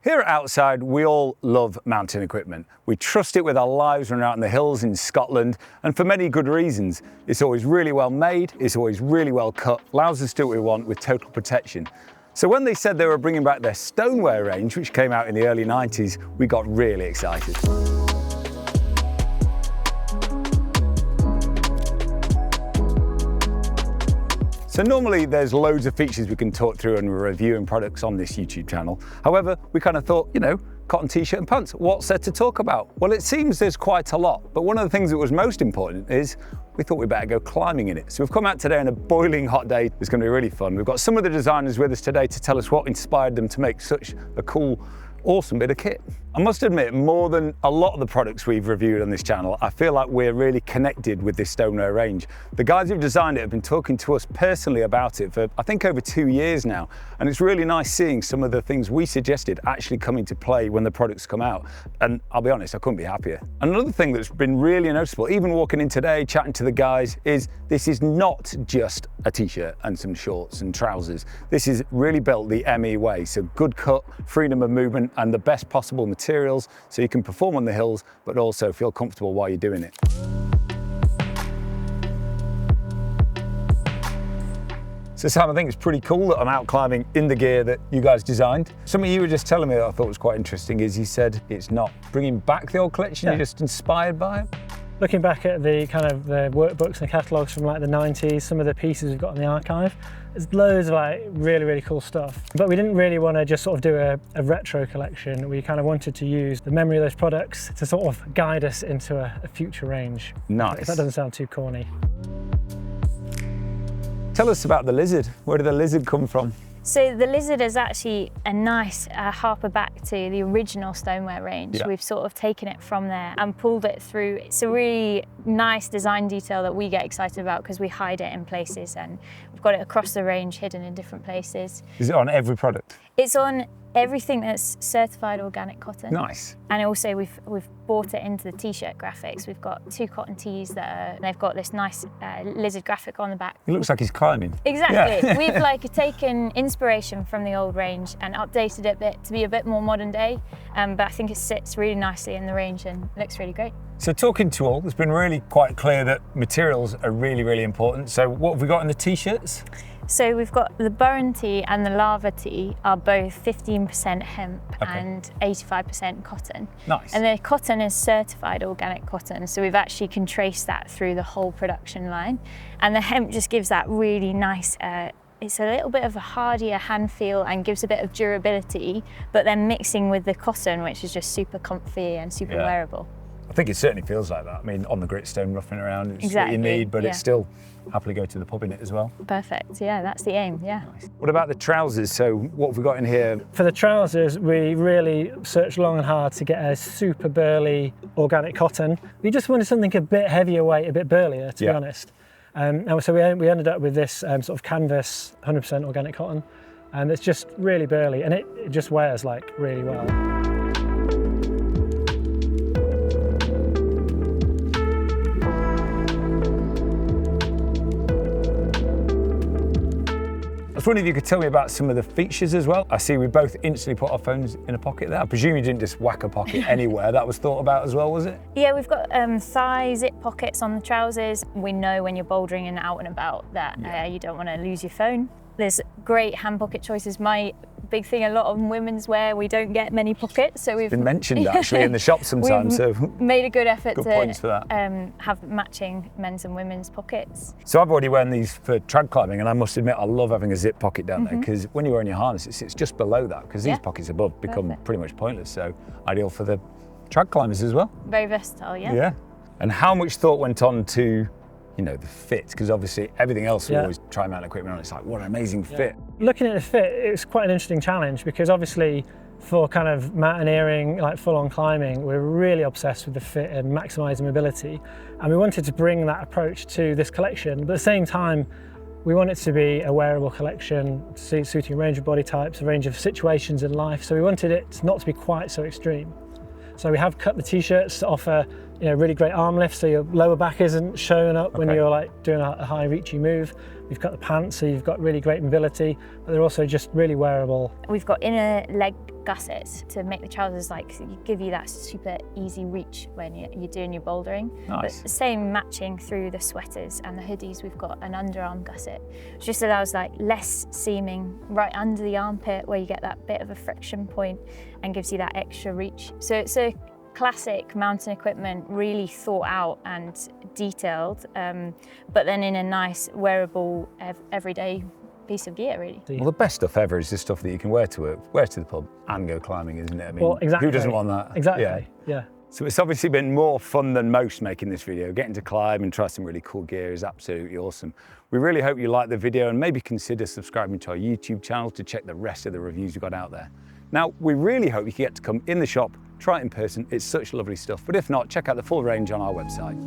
Here at Outside, we all love mountain equipment. We trust it with our lives when we're out in the hills in Scotland, and for many good reasons. It's always really well made, it's always really well cut, allows us to do what we want with total protection. So when they said they were bringing back their Stonewear range, which came out in the early 90s, we got really excited. So normally there's loads of features we can talk through and we're reviewing products on this YouTube channel. However, we kind of thought, cotton t-shirt and pants, what's there to talk about? Well, it seems there's quite a lot, but one of the things that was most important is we thought we'd better go climbing in it. So we've come out today on a boiling hot day. It's going to be really fun. We've got some of the designers with us today to tell us what inspired them to make such a cool, awesome bit of kit. I must admit, more than a lot of the products we've reviewed on this channel, I feel like we're really connected with this Stonewear range. The guys who've designed it have been talking to us personally about it for, I think, over 2 years now. And it's really nice seeing some of the things we suggested actually come into play when the products come out. And I'll be honest, I couldn't be happier. Another thing that's been really noticeable, even walking in today, chatting to the guys, is this is not just a t-shirt and some shorts and trousers. This is really built the ME way. So good cut, freedom of movement, and the best possible materials so you can perform on the hills but also feel comfortable while you're doing it. So Sam, I think it's pretty cool that I'm out climbing in the gear that you guys designed. Something you were just telling me that I thought was quite interesting is you said it's not bringing back the old collection, You're just inspired by it? Looking back at the the workbooks and catalogues from like the 90s, some of the pieces we've got in the archive, there's loads of like really cool stuff. But we didn't really want to just sort of do a retro collection. We kind of wanted to use the memory of those products to sort of guide us into a future range. Nice. If that doesn't sound too corny. Tell us about the lizard. Where did the lizard come from? So the lizard is actually a nice harper back to the original Stonewear range. Yeah. We've sort of taken it from there and pulled it through. It's a really nice design detail that we get excited about because we hide it in places and we've got it across the range, hidden in different places. Is it on every product? It's on everything that's certified organic cotton. Nice. And also we've brought it into the t-shirt graphics. We've got 2 cotton tees they've got this nice lizard graphic on the back. It looks like he's climbing. Exactly. Yeah. We've taken inspiration from the old range and updated it a bit to be a bit more modern day. But I think it sits really nicely in the range and looks really great. So talking to all, it's been really quite clear that materials are really important. So what have we got in the t-shirts? So we've got the Burren tee and the Lava tee are both 15% hemp and 85% cotton. Nice. And the cotton is certified organic cotton, so we've actually can trace that through the whole production line. And the hemp just gives that really nice, it's a little bit of a hardier hand feel and gives a bit of durability, but then mixing with the cotton, which is just super comfy and super wearable. I think it certainly feels like that. I mean, on the gritstone, roughing around, it's exactly what you need, but it's still happily go to the pub in it as well. Perfect, yeah, that's the aim, yeah. Nice. What about the trousers? So what have we got in here? For the trousers, we really searched long and hard to get a super burly organic cotton. We just wanted something a bit heavier weight, a bit burlier, to be honest. And so we ended up with this sort of canvas, 100% organic cotton, and it's just really burly, and it just wears like really well. I was wondering if you could tell me about some of the features as well. I see we both instantly put our phones in a pocket there. I presume you didn't just whack a pocket anywhere. That was thought about as well, was it? Yeah, we've got thigh zip pockets on the trousers. We know when you're bouldering and out and about that you don't want to lose your phone. There's great hand pocket choices. My big thing, a lot of women's wear, we don't get many pockets, so we've been mentioned actually in the shop sometimes. We've made a good effort points for that. Have matching men's and women's pockets. So I've already worn these for trad climbing, and I must admit I love having a zip pocket down there because when you're wearing your harness, it sits just below that because these pockets above become pretty much pointless. So ideal for the trad climbers as well. Very versatile, yeah. Yeah. And how much thought went on to the fit, because obviously everything else we always try mountain equipment on, it's like, what an amazing fit. Looking at the fit, it was quite an interesting challenge because obviously for kind of mountaineering, like full-on climbing, we're really obsessed with the fit and maximising mobility, and we wanted to bring that approach to this collection, but at the same time we want it to be a wearable collection suiting a range of body types, a range of situations in life, so we wanted it not to be quite so extreme. So we have cut the t-shirts to offer really great arm lift, so your lower back isn't showing up when you're like doing a high reachy move. We've got the pants, so you've got really great mobility, but they're also just really wearable. We've got inner leg gussets to make the trousers give you that super easy reach when you're doing your bouldering. Nice. But the same matching through the sweaters and the hoodies, we've got an underarm gusset, which just allows like less seaming right under the armpit where you get that bit of a friction point and gives you that extra reach. So it's a classic mountain equipment, really thought out and detailed, but then in a nice wearable everyday piece of gear, really. Well, the best stuff ever is the stuff that you can wear to work, wear to the pub and go climbing, isn't it? I mean, well, exactly. Who doesn't want that? Exactly, yeah. So it's obviously been more fun than most making this video. Getting to climb and try some really cool gear is absolutely awesome. We really hope you like the video and maybe consider subscribing to our YouTube channel to check the rest of the reviews we've got out there. Now, we really hope you get to come in the shop, try it in person. It's such lovely stuff. But if not, check out the full range on our website.